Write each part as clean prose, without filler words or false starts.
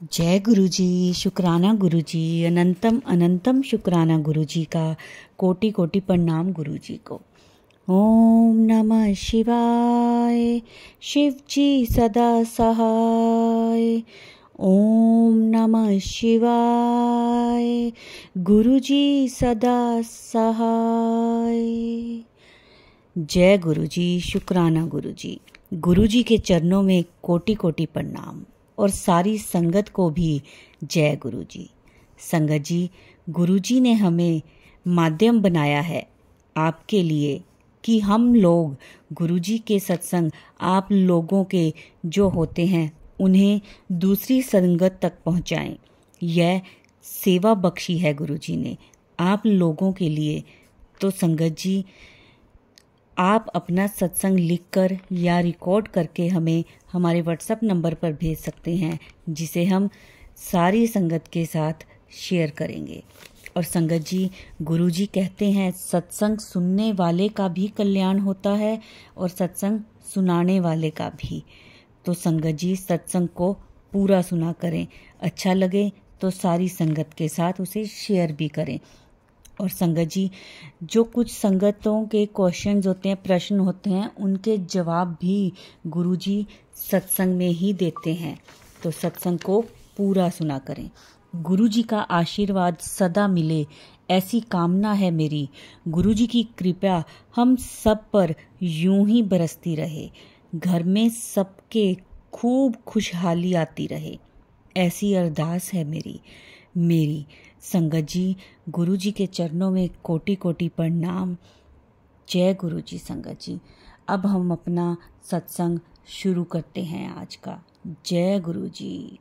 जय गुरु जी। शुक्राना गुरु जी, अनंतम अनंतम शुक्राना गुरु जी का। कोटि कोटि प्रणाम गुरु जी को। ओम नमः शिवाय। शिव जी सदा सहाय। ओम नमः शिवाय। गुरु जी सदा सहाय। जय गुरु जी। शुक्राना गुरु जी। गुरु जी के चरणों में कोटि कोटि प्रणाम और सारी संगत को भी जय गुरु जी। संगत जी, गुरु जी ने हमें माध्यम बनाया है आपके लिए कि हम लोग गुरु जी के सत्संग आप लोगों के जो होते हैं उन्हें दूसरी संगत तक पहुंचाएं। यह सेवा बख्शी है गुरु जी ने आप लोगों के लिए। तो संगत जी, आप अपना सत्संग लिखकर या रिकॉर्ड करके हमें हमारे व्हाट्सएप नंबर पर भेज सकते हैं, जिसे हम सारी संगत के साथ शेयर करेंगे। और संगत जी, गुरु जी कहते हैं सत्संग सुनने वाले का भी कल्याण होता है और सत्संग सुनाने वाले का भी। तो संगत जी, सत्संग को पूरा सुना करें। अच्छा लगे तो सारी संगत के साथ उसे शेयर भी करें। और संगत जी, जो कुछ संगतों के क्वेश्चंस होते हैं, प्रश्न होते हैं, उनके जवाब भी गुरुजी सत्संग में ही देते हैं। तो सत्संग को पूरा सुना करें। गुरुजी का आशीर्वाद सदा मिले ऐसी कामना है मेरी। गुरुजी की कृपा हम सब पर यूं ही बरसती रहे। घर में सबके खूब खुशहाली आती रहे, ऐसी अरदास है मेरी। संगत जी, गुरु जी के चरणों में कोटि कोटि प्रणाम। जय गुरु जी। संगत जी, अब हम अपना सत्संग शुरू करते हैं आज का। जय गुरु जी।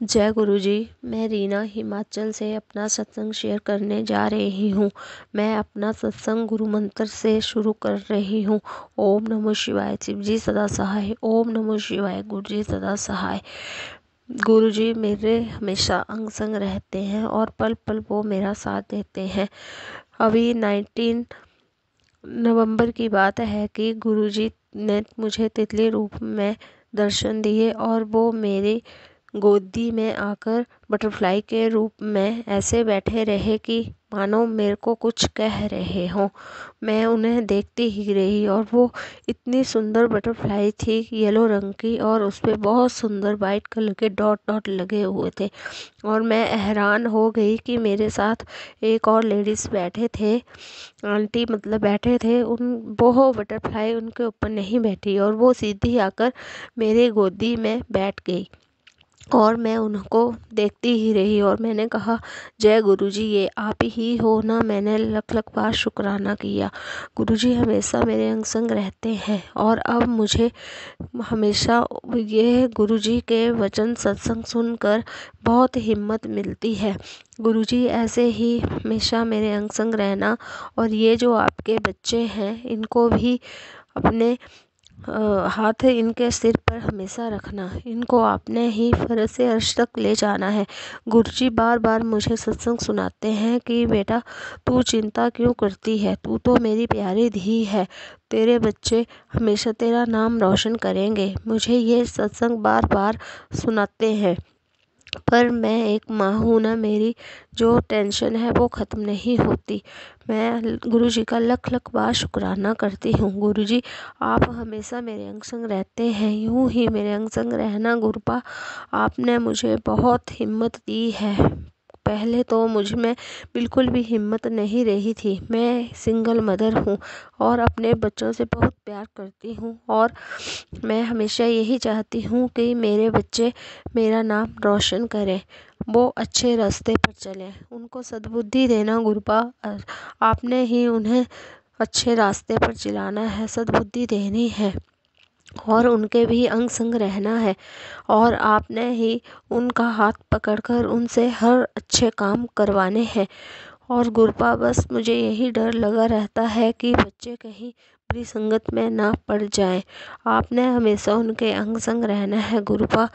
जय गुरु जी। मैं रीना हिमाचल से अपना सत्संग शेयर करने जा रही हूँ। मैं अपना सत्संग गुरु मंत्र से शुरू कर रही हूँ। ओम नमो शिवाय। शिव जी सदा सहाय। ओम नमो शिवाय। गुरु जी सदा सहाय। गुरु जी मेरे हमेशा अंग संग रहते हैं और पल पल वो मेरा साथ देते हैं। अभी 19 नवंबर की बात है कि गुरु जी ने मुझे तितली रूप में दर्शन दिए और वो मेरी गोदी में आकर बटरफ्लाई के रूप में ऐसे बैठे रहे कि मानो मेरे को कुछ कह रहे हों। मैं उन्हें देखती ही रही और वो इतनी सुंदर बटरफ्लाई थी, येलो रंग की, और उस पर बहुत सुंदर वाइट कलर के डॉट डॉट लगे हुए थे। और मैं हैरान हो गई कि मेरे साथ एक और लेडीज़ बैठे थे, आंटी मतलब बैठे थे, वो बटरफ्लाई उनके ऊपर नहीं बैठी और वो सीधी आकर मेरे गोदी में बैठ गई। और मैं उनको देखती ही रही और मैंने कहा, जय गुरुजी, ये आप ही हो ना। मैंने लख लख बार शुक्राना किया। गुरुजी हमेशा मेरे अंग संग रहते हैं और अब मुझे हमेशा ये गुरुजी के वचन सत्संग सुनकर बहुत हिम्मत मिलती है। गुरुजी ऐसे ही हमेशा मेरे अंग संग रहना। और ये जो आपके बच्चे हैं, इनको भी अपने हाथ इनके सिर पर हमेशा रखना। इनको आपने ही फर्ज से अर्श तक ले जाना है। गुरुजी बार बार मुझे सत्संग सुनाते हैं कि बेटा, तू चिंता क्यों करती है, तू तो मेरी प्यारी धी है, तेरे बच्चे हमेशा तेरा नाम रोशन करेंगे। मुझे ये सत्संग बार बार सुनाते हैं, पर मैं एक माँ हूँ ना, मेरी जो टेंशन है वो ख़त्म नहीं होती। मैं गुरुजी का लख लख बार शुक्राना करती हूँ। गुरुजी, आप हमेशा मेरे अंग संग रहते हैं, यूँ ही मेरे अंग संग रहना। गुरुपा, आपने मुझे बहुत हिम्मत दी है। पहले तो मुझ में बिल्कुल भी हिम्मत नहीं रही थी। मैं सिंगल मदर हूँ और अपने बच्चों से बहुत प्यार करती हूँ और मैं हमेशा यही चाहती हूँ कि मेरे बच्चे मेरा नाम रोशन करें, वो अच्छे रास्ते पर चलें। उनको सद्बुद्धि देना गुरुपा, आपने ही उन्हें अच्छे रास्ते पर चलाना है, सद्बुद्धि देनी है और उनके भी अंग संग रहना है। और आपने ही उनका हाथ पकड़कर उनसे हर अच्छे काम करवाने हैं। और गुरुपा, बस मुझे यही डर लगा रहता है कि बच्चे कहीं बुरी संगत में ना पड़ जाएं। आपने हमेशा उनके अंग संग रहना है गुरुपा।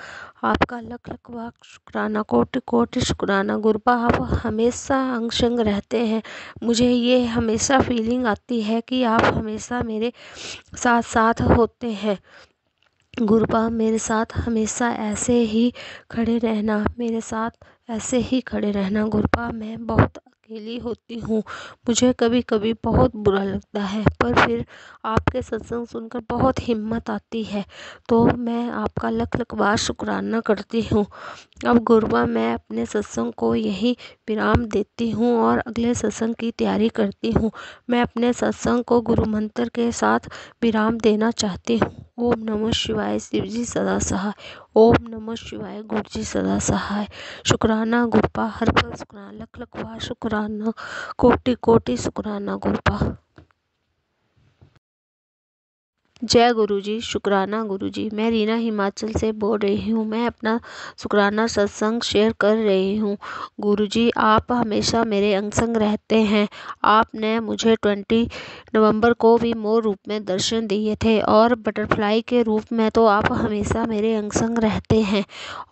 आपका लख लख वाक शुक्राना, कोटि कोटि शुक्राना। गुरुपा, आप हमेशा अंग संग रहते हैं। मुझे ये हमेशा फीलिंग आती है कि आप हमेशा मेरे साथ साथ होते हैं। गुरुपा मेरे साथ हमेशा ऐसे ही खड़े रहना, मेरे साथ ऐसे ही खड़े रहना गुरुपा। मैं बहुत अकेली होती हूँ, मुझे कभी कभी बहुत बुरा लगता है, पर फिर आपके सत्संग सुनकर बहुत हिम्मत आती है, तो मैं आपका लख लख बार शुक्राना करती हूँ। अब गुरुपा मैं अपने सत्संग को यहीं विराम देती हूँ और अगले सत्संग की तैयारी करती हूँ। मैं अपने सत्संग को गुरु मंत्र के साथ विराम देना चाहती हूँ। ओम नमः शिवाय, शिव जी सदा सहाय। ओम नमः शिवाय, गुरु जी सदा सहाय। शुक्राना गुरुपा, हर पल शुक्राना, लख लख बार शुक्राना, कोटि कोटि शुक्राना गुरुपा। जय गुरुजी, शुक्राना गुरुजी। मैं रीना हिमाचल से बोल रही हूँ। मैं अपना शुक्राना सत्संग शेयर कर रही हूँ। गुरुजी, आप हमेशा मेरे अंग संग रहते हैं। आपने मुझे 20 नवंबर को भी मोर रूप में दर्शन दिए थे और बटरफ्लाई के रूप में तो आप हमेशा मेरे अंग संग रहते हैं,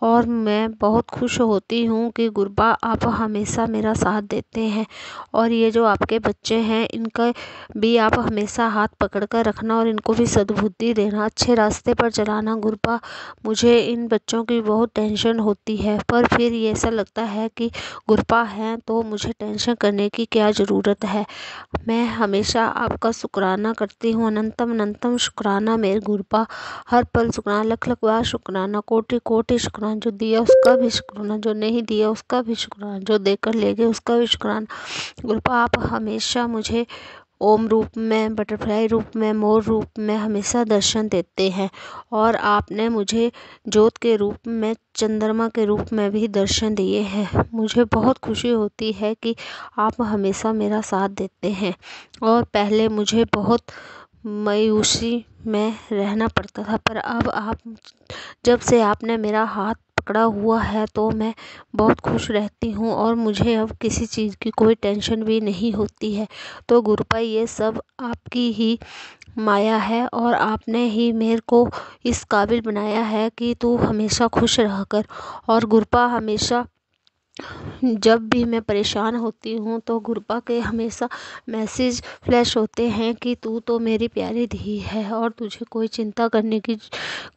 और मैं बहुत खुश होती हूँ कि गुरुपा आप हमेशा मेरा साथ देते हैं। और ये जो आपके बच्चे हैं, इनका भी आप हमेशा हाथ पकड़ कर रखना और इनको भी सद्बुद्धि देना, अच्छे रास्ते पर चलाना गुरुपा। मुझे इन बच्चों की बहुत टेंशन होती है, पर फिर ये ऐसा लगता है कि गुरुपा हैं तो मुझे टेंशन करने की क्या ज़रूरत है। मैं हमेशा आपका शुक्राना करती हूँ, अनंतम अनंतम शुक्राना मेरे गुरुपा। हर पल शुक्राना, लख लख बार शुक्राना, कोटि कोटि शुक्राना। जो दिया उसका भी शुक्राना, जो नहीं दिया उसका भी शुक्राना, जो देकर ले गए उसका भी शुक्राना। गुरुपा आप हमेशा मुझे ओम रूप में, बटरफ्लाई रूप में, मोर रूप में हमेशा दर्शन देते हैं, और आपने मुझे ज्योत के रूप में, चंद्रमा के रूप में भी दर्शन दिए हैं। मुझे बहुत खुशी होती है कि आप हमेशा मेरा साथ देते हैं। और पहले मुझे बहुत मायूसी में रहना पड़ता था, पर अब आप, जब से आपने मेरा हाथ पकड़ा हुआ है तो मैं बहुत खुश रहती हूँ, और मुझे अब किसी चीज़ की कोई टेंशन भी नहीं होती है। तो गुरुपा ये सब आपकी ही माया है, और आपने ही मेरे को इस काबिल बनाया है कि तू हमेशा खुश रह कर। और गुरुपा हमेशा जब भी मैं परेशान होती हूँ तो गुरुपा के हमेशा मैसेज फ्लैश होते हैं कि तू तो मेरी प्यारी धी है और तुझे कोई चिंता करने की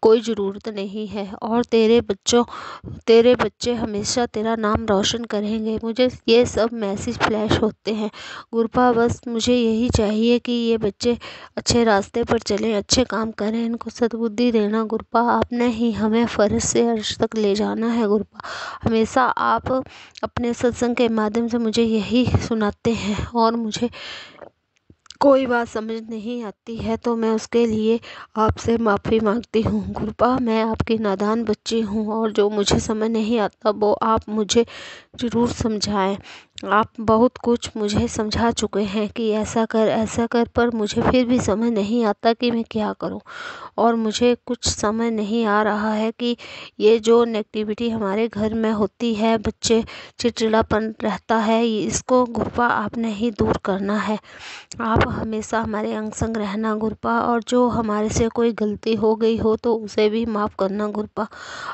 कोई ज़रूरत नहीं है, और तेरे बच्चे हमेशा तेरा नाम रोशन करेंगे। मुझे ये सब मैसेज फ्लैश होते हैं गुरुपा। बस मुझे यही चाहिए कि ये बच्चे अच्छे रास्ते पर चलें, अच्छे काम करें, इनको सद्बुद्धि देना गुरुपा। आपने ही हमें फर्ज से अर्श तक ले जाना है गुरुपा। हमेशा आप अपने सत्संग के माध्यम से मुझे यही सुनाते हैं, और मुझे कोई बात समझ नहीं आती है तो मैं उसके लिए आपसे माफ़ी मांगती हूँ गुरुपा। मैं आपकी नादान बच्ची हूँ, और जो मुझे समझ नहीं आता वो आप मुझे ज़रूर समझाएं। आप बहुत कुछ मुझे समझा चुके हैं कि ऐसा कर, पर मुझे फिर भी समझ नहीं आता कि मैं क्या करूँ। और मुझे कुछ समझ नहीं आ रहा है कि ये जो नेगेटिविटी हमारे घर में होती है, बच्चे चिड़चिड़ापन रहता है, इसको गुरुपा आपने ही दूर करना है। आप हमेशा हमारे अंग संग रहना गुरुपा, और जो हमारे से कोई गलती हो गई हो तो उसे भी माफ़ करना गुरुपा।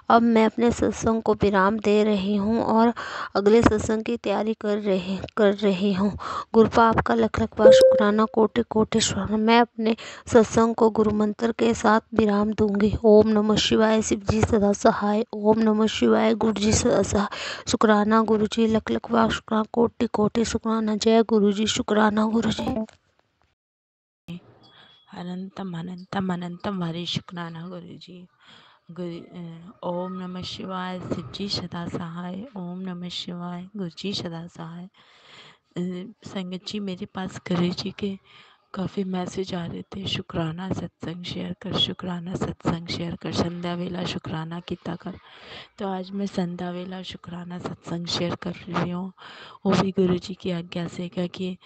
अब मैं अपने सत्संग को विराम दे रही हूँ और अगले सत्संग की तैयारी कर रही हूँ गुरुपा। आपका लख लख बार शुक्राना, कोटि कोटि शुक्राना। मैं अपने सत्संग को गुरु मंत्र के साथ विराम दूंगी। ओम नमः शिवाय, शिव जी सदा सहाय। ओम नमः शिवाय, गुरु जी सदा सहाय। शुक्राना गुरु जी, लख लख बार शुक्राना, कोटि कोटि शुक्राना। जय गुरु जी, शुक्राना गुरु जी। अनंतम अनंतम अनंतम हरे शुक्राना गुरु जी। ओम नमः शिवाय, शिव जी सदा सहाय। ओम नमः शिवाय, गुरु जी सदा सहाय। संगत जी, मेरे पास गुरु जी के काफ़ी मैसेज आ रहे थे, शुक्राना सत्संग शेयर कर, शुक्राना सत्संग शेयर कर, संध्या वेला शुक्राना किता कर। तो आज मैं संध्या वेला शुक्राना सत्संग शेयर कर रही हूँ, वो भी गुरु जी की आज्ञा से, क्योंकि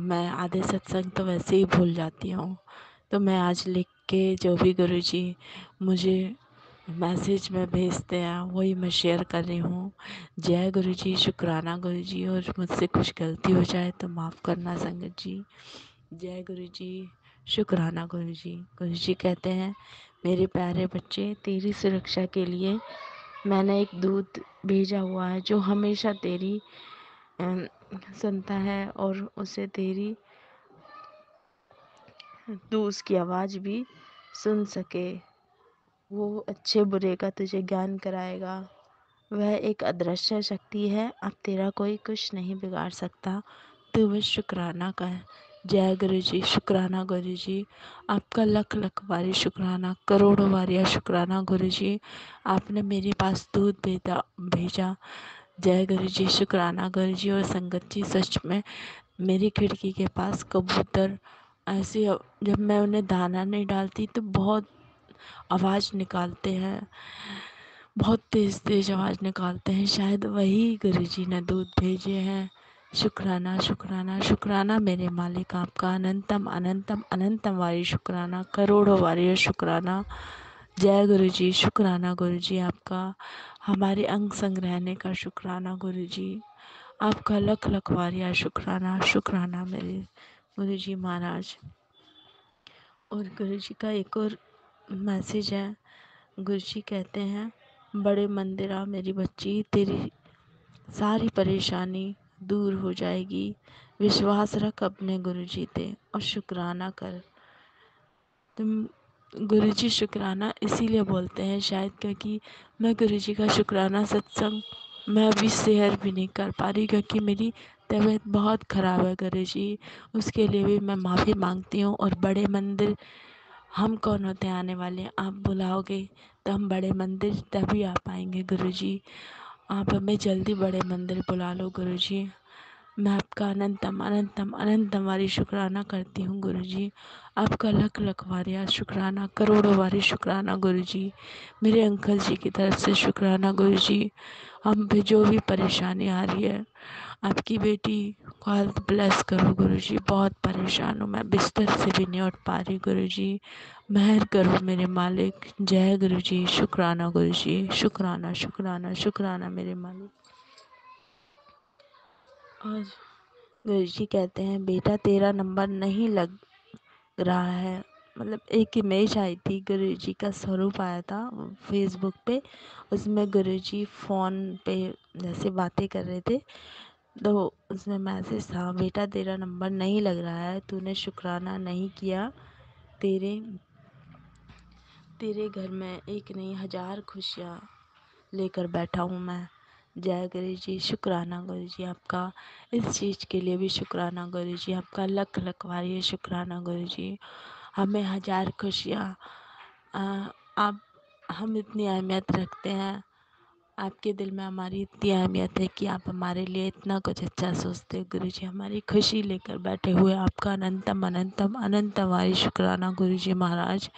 मैं आधे सत्संग तो वैसे ही भूल जाती हूँ। तो मैं आज लिख के जो भी गुरु जी मुझे मैसेज में भेजते हैं वही मैं शेयर कर रही हूँ। जय गुरु जी, शुक्राना गुरु जी। और मुझसे कुछ गलती हो जाए तो माफ़ करना संगत जी। जय गुरु जी, शुक्राना गुरु जी। गुरु जी कहते हैं, मेरे प्यारे बच्चे, तेरी सुरक्षा के लिए मैंने एक दूत भेजा हुआ है जो हमेशा तेरी सुनता है, और उसे तू उसकी आवाज़ भी सुन सके। वो अच्छे बुरे का तुझे ज्ञान कराएगा। वह एक अदृश्य शक्ति है, अब तेरा कोई कुछ नहीं बिगाड़ सकता। तू बस शुक्राना कर। जय गुरु जी। शुक्राना गुरु जी। आपका लख लख बारी शुक्राना, करोड़ों बारिया शुक्राना गुरु जी। आपने मेरे पास दूध भेजा। जय गुरु जी। शुक्राना गुरु जी। और संगत जी, सच में मेरी खिड़की के पास कबूतर ऐसे, जब मैं उन्हें दाना नहीं डालती तो बहुत आवाज़ निकालते हैं, बहुत तेज़ तेज़ आवाज़ निकालते हैं। शायद वही गुरुजी ने दूध भेजे हैं। शुक्राना शुक्राना शुक्राना मेरे मालिक आपका, अनंतम अनंतम अनंतम वारी शुक्राना, करोड़ों वारी शुक्राना। जय गुरुजी। शुक्राना गुरुजी आपका, हमारे अंग संग रहने का शुक्राना गुरुजी। आपका लख लख वारिया शुक्राना। शुक्राना मेरे गुरुजी महाराज। और गुरुजी का एक और मैसेज है। गुरुजी कहते हैं, बड़े मंदिर आ मेरी बच्ची, तेरी सारी परेशानी दूर हो जाएगी। विश्वास रख अपने गुरुजी पे और शुक्राना कर। तुम गुरुजी शुक्राना इसीलिए बोलते हैं शायद, क्योंकि मैं गुरुजी का शुक्राना सत्संग मैं अभी शेयर भी नहीं कर पा रही, क्योंकि मेरी तबीयत बहुत ख़राब है गुरुजी। उसके लिए भी मैं माफ़ी मांगती हूँ। और बड़े मंदिर हम कौन होते हैं आने वाले, आप बुलाओगे तो हम बड़े मंदिर तभी आ पाएंगे गुरुजी। आप हमें जल्दी बड़े मंदिर बुला लो गुरुजी। मैं आपका अनंतम अनंतम अनंतम वारी शुक्राना करती हूँ गुरुजी। आपका लख लख वारिया शुक्राना, करोड़ों वारी शुक्राना गुरुजी। मेरे अंकल जी की तरफ से शुक्राना गुरुजी। हम पे जो भी परेशानी आ रही है, आपकी बेटी को हेल्थ ब्लेस करो गुरुजी। बहुत परेशान हूँ मैं, बिस्तर से भी नहीं उठ पा रही गुरुजी। मेहर करो मेरे मालिक। जय गुरुजी। शुक्राना गुरुजी। शुक्राना शुक्राना शुक्राना मेरे मालिक। और गुरुजी कहते हैं, बेटा तेरा नंबर नहीं लग रहा है। मतलब एक इमेज आई थी, गुरुजी का स्वरूप आया था फेसबुक पे। उसमें गुरुजी फ़ोन पे जैसे बातें कर रहे थे, तो उसमें मैसेज था, बेटा तेरा नंबर नहीं लग रहा है, तूने शुक्राना नहीं किया। तेरे तेरे घर में एक नहीं 1000 खुशियाँ लेकर बैठा हूँ मैं। जय गुरु जी। शुक्राना गुरु जी आपका, इस चीज़ के लिए भी शुक्राना गुरु जी आपका, लख लख वारी शुक्राना गुरु जी। हमें 1000 खुशियाँ, आप हम इतनी अहमियत रखते हैं, आपके दिल में हमारी इतनी अहमियत है कि आप हमारे लिए इतना कुछ अच्छा सोचते हो गुरु जी। हमारी खुशी लेकर बैठे हुए आपका अनंतम अनंतम अनंतम वारी शुक्राना गुरु जी महाराज।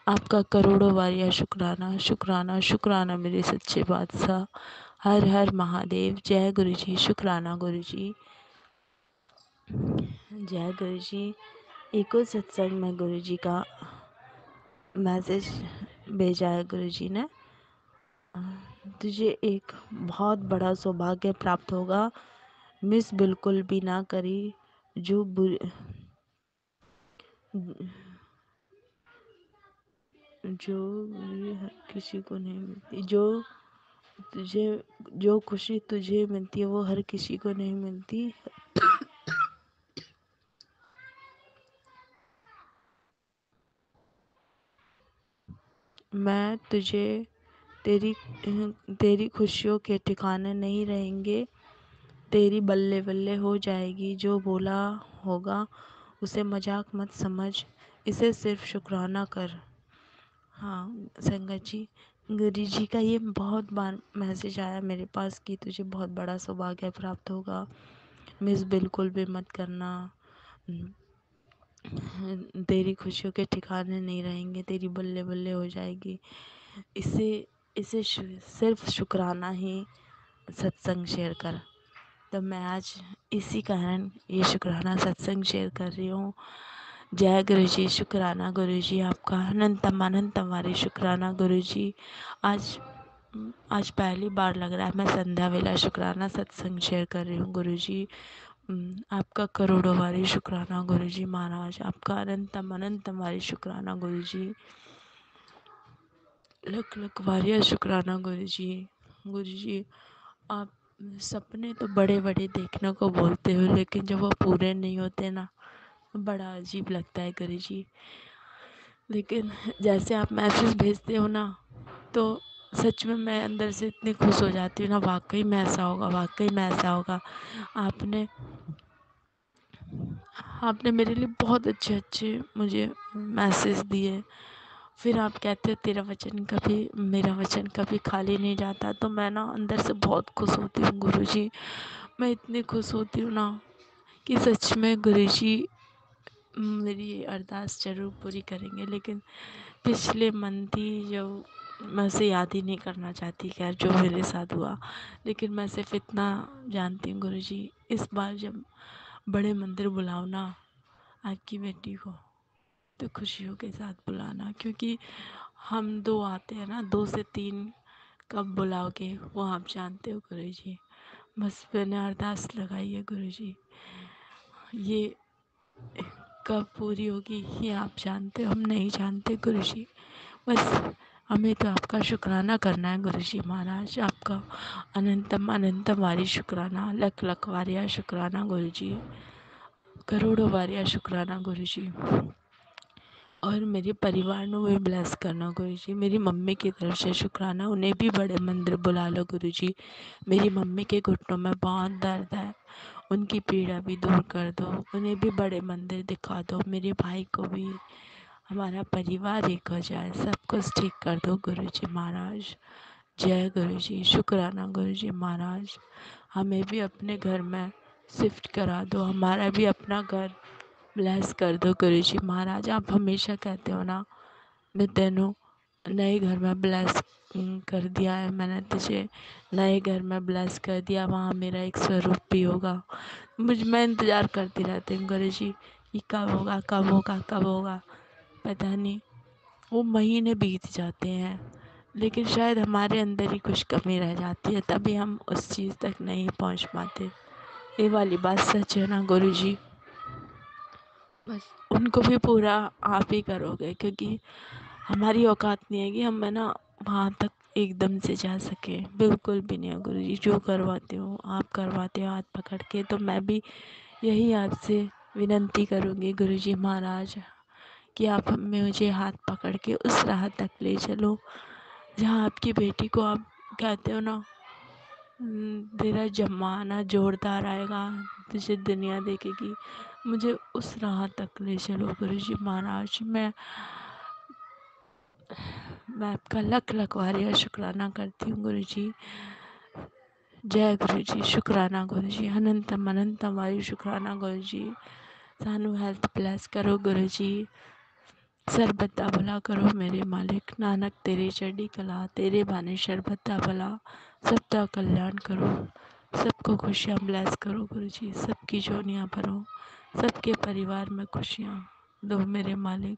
आपका करोड़ों वारिया शुक्राना शुक्राना शुक्राना मेरे सच्चे बादशाह। हर हर महादेव। जय गुरु जी। शुक्राना गुरु जी। जय गुरु जी। एक और सत्संग में गुरु जी का मैसेज भेजा है गुरु जी ने, तुझे एक बहुत बड़ा सौभाग्य प्राप्त होगा। मिस बिल्कुल भी ना करी जो बुरी हर किसी को नहीं मिलती। तुझे जो खुशी तुझे मिलती है वो हर किसी को नहीं मिलती। मैं तुझे तेरी तेरी खुशियों के ठिकाने नहीं रहेंगे। तेरी बल्ले बल्ले हो जाएगी। जो बोला होगा उसे मजाक मत समझ, इसे सिर्फ शुक्राना कर। हाँ संगत जी, गुरु जी का ये बहुत बार मैसेज आया मेरे पास कि तुझे बहुत बड़ा सौभाग्य प्राप्त होगा, मिस बिल्कुल भी मत करना। तेरी खुशियों के ठिकाने नहीं रहेंगे, तेरी बल्ले बल्ले हो जाएगी। इसे इसे सिर्फ शुक्राना ही सत्संग शेयर कर। तो मैं आज इसी कारण ये शुक्राना सत्संग शेयर कर रही हूँ। जय गुरु जी। शुक्राना गुरु जी आपका, अनंतम अनंतम वारी शुक्राना गुरु जी। आज आज पहली बार लग रहा है मैं संध्या वेला शुक्राना सत्संग शेयर कर रही हूँ गुरु जी। आपका करोड़ों वारी शुक्राना गुरु जी महाराज। आपका अनंतम अनंतम वारी शुक्राना गुरु जी। लख लख वारिया शुक्राना गुरु जी। गुरु जी आप सपने तो बड़े बड़े देखने को बोलते हो, लेकिन जब वो पूरे नहीं होते ना, बड़ा अजीब लगता है गुरु जी। लेकिन जैसे आप मैसेज भेजते हो ना, तो सच में मैं अंदर से इतनी खुश हो जाती हूँ ना, वाकई में ऐसा होगा, वाकई में ऐसा होगा। आपने आपने मेरे लिए बहुत अच्छे अच्छे मुझे मैसेज दिए। फिर आप कहते हो तेरा वचन कभी, मेरा वचन कभी खाली नहीं जाता। तो मैं ना अंदर से बहुत खुश होती हूँ गुरुजी। मैं इतनी खुश होती हूँ ना कि सच में गुरुजी मेरी अरदास ज़रूर पूरी करेंगे। लेकिन पिछले मंथ ही जो, मैं उसे याद ही नहीं करना चाहती खैर जो मेरे साथ हुआ, लेकिन मैं सिर्फ इतना जानती हूँ गुरुजी, इस बार जब बड़े मंदिर बुलाओ ना आपकी बेटी को, तो खुशियों के साथ बुलाना, क्योंकि हम 2 आते हैं ना, 2 से 3 कब बुलाओगे वो आप जानते हो गुरुजी। बस मैंने अरदास लगाई है गुरुजी, ये कब पूरी होगी ये आप जानते हो, हम नहीं जानते गुरुजी। बस हमें तो आपका शुक्राना करना है गुरुजी महाराज, आपका अनंतम अनंतम वारी शुक्राना, लख लख वारिया शुक्राना गुरुजी, करोड़ों वारिया शुक्राना गुरुजी। और मेरे परिवार को भी ब्लेस करना गुरुजी। मेरी मम्मी की तरफ से शुक्राना, उन्हें भी बड़े मंदिर बुला लो गुरुजी। मेरी मम्मी के घुटनों में बहुत दर्द है, उनकी पीड़ा भी दूर कर दो, उन्हें भी बड़े मंदिर दिखा दो। मेरे भाई को भी, हमारा परिवार एक हो जाए, सब कुछ ठीक कर दो गुरुजी महाराज। जय गुरुजी, शुक्राना गुरुजी महाराज। हमें भी अपने घर में शिफ्ट करा दो, हमारा भी अपना घर ब्लेस कर दो गुरुजी महाराज। आप हमेशा कहते हो ना, मैं तेनों नए घर में ब्लेस कर दिया है, मैंने तुझे नए घर में ब्लेस कर दिया, वहाँ मेरा एक स्वरूप भी होगा। मैं इंतज़ार करती रहती हूँ गुरुजी कि कब होगा, कब होगा, कब होगा। पता नहीं, वो महीने बीत जाते हैं, लेकिन शायद हमारे अंदर ही कुछ कमी रह जाती है, तभी हम उस चीज़ तक नहीं पहुँच पाते। ये वाली बात सच है ना गुरुजी। बस उनको भी पूरा आप ही करोगे, क्योंकि हमारी औकात नहीं है कि हम है ना वहाँ तक एकदम से जा सके, बिल्कुल भी नहीं है गुरुजी। जो करवाते हो आप करवाते हो हाथ पकड़ के, तो मैं भी यही आपसे विनती करूँगी गुरुजी महाराज कि आप मुझे हाथ पकड़ के उस राह तक ले चलो जहाँ आपकी बेटी को आप कहते हो ना, तेरा जमाना जोरदार आएगा, तुझे दुनिया देखेगी। मुझे उस राह तक ले चलो गुरुजी महाराज। मैं आपका लख लख वारिया शुक्राना करती हूँ गुरुजी। जय गुरुजी, शुक्राना गुरुजी, अनंतम अनंतम वारी शुक्राना गुरुजी। सानू हेल्थ ब्लेस करो गुरुजी, सरबत्ता भला करो मेरे मालिक। नानक तेरी चढ़ी कला, तेरे बाने शरबत्ता भला, सबका कल्याण करो, सबको खुशियाँ ब्लेस करो गुरुजी। सबकी झोलियाँ भरो, सबके परिवार में खुशियाँ दो मेरे मालिक।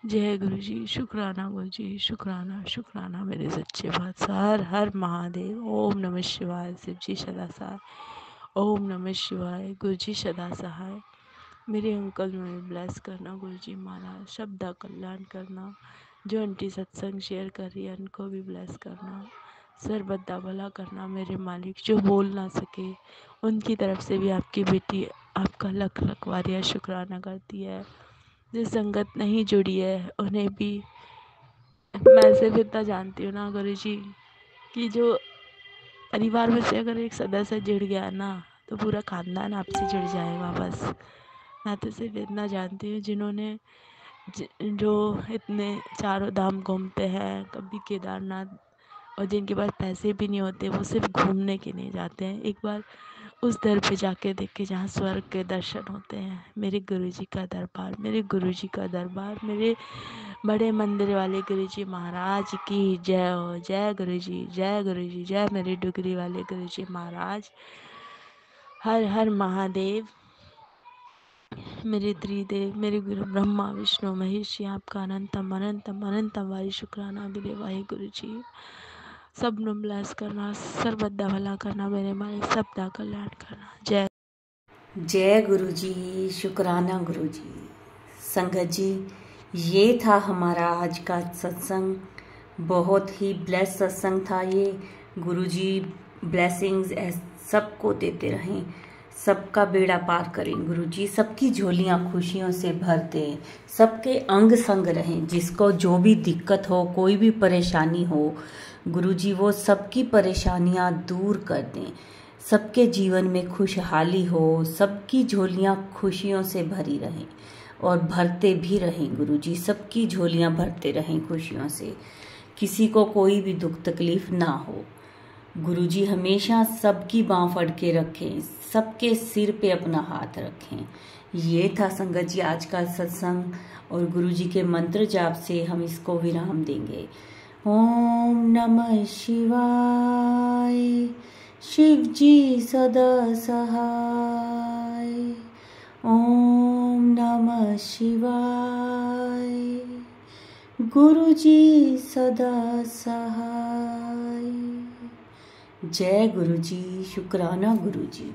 जय गुरुजी, शुक्राना गुरुजी, शुक्राना शुक्राना मेरे सच्चे बादशाह। हर महादेव। ओम नमः शिवाय। शिव जी सदा सहाय। ओम नमः शिवाय। गुरुजी सदा सहाय। मेरे अंकल में ब्लेस करना गुरुजी महाराज, शब्दा कल्याण करना। जो आंटी सत्संग शेयर कर रही है उनको भी ब्लेस करना, सरबत्ता भला करना मेरे मालिक। जो बोल ना सके उनकी तरफ से भी आपकी बेटी आपका लख लख वारिया शुक्राना करती है। जो संगत नहीं जुड़ी है उन्हें भी मैं सिर्फ इतना जानती हूँ ना गुरुजी कि जो परिवार में से अगर एक सदस्य जुड़ गया ना, तो पूरा खानदान आपसे जुड़ जाएगा। बस मैं तो सिर्फ इतना जानती हूँ, जिन्होंने जो इतने चारों धाम घूमते हैं, कभी केदारनाथ, और जिनके पास पैसे भी नहीं होते, वो सिर्फ घूमने के लिए जाते हैं, एक बार उस दर पे जाके देखे जहाँ स्वर्ग के दर्शन होते हैं। मेरे गुरुजी का दरबार, मेरे गुरुजी का दरबार, मेरे बड़े मंदिर वाले गुरुजी महाराज की जय हो। जय गुरुजी, जय गुरुजी, जय मेरे डुगरी वाले गुरुजी महाराज। हर हर महादेव। मेरे त्रिदेव, मेरे गुरु ब्रह्मा विष्णु महेश, आपका अनंतम अनंतम अनंतम वारी शुक्राना मेरे वाहिगुरु जी। सब नु ब्लेस करना, सर्वदा भला करना मेरे मालिक, सबका कल्याण करना। जय जय गुरु जी, शुक्राना गुरु जी। संगत जी, ये था हमारा आज का सत्संग। बहुत ही ब्लेस सत्संग था ये। गुरु जी ब्लेसिंग्स सबको देते रहें, सबका बेड़ा पार करें गुरुजी, सबकी झोलियां खुशियों से भर दें, सबके अंग संग रहें। जिसको जो भी दिक्कत हो, कोई भी परेशानी हो गुरुजी, वो सबकी परेशानियां दूर कर दें। सबके जीवन में खुशहाली हो, सबकी झोलियां खुशियों से भरी रहें और भरते भी रहें गुरुजी, सबकी झोलियां भरते रहें खुशियों से। किसी को कोई भी दुख तकलीफ ना हो गुरुजी, हमेशा सबकी बाँह फड़ के रखें, सबके सिर पे अपना हाथ रखें। ये था संगत जी आज का सत्संग, और गुरुजी के मंत्र जाप से हम इसको विराम देंगे। ओम नमः शिवाय, शिव जी सदा सहाय। ओम नमः शिवाय, गुरुजी सदा सहाय। जय गुरुजी, शुक्राना गुरुजी।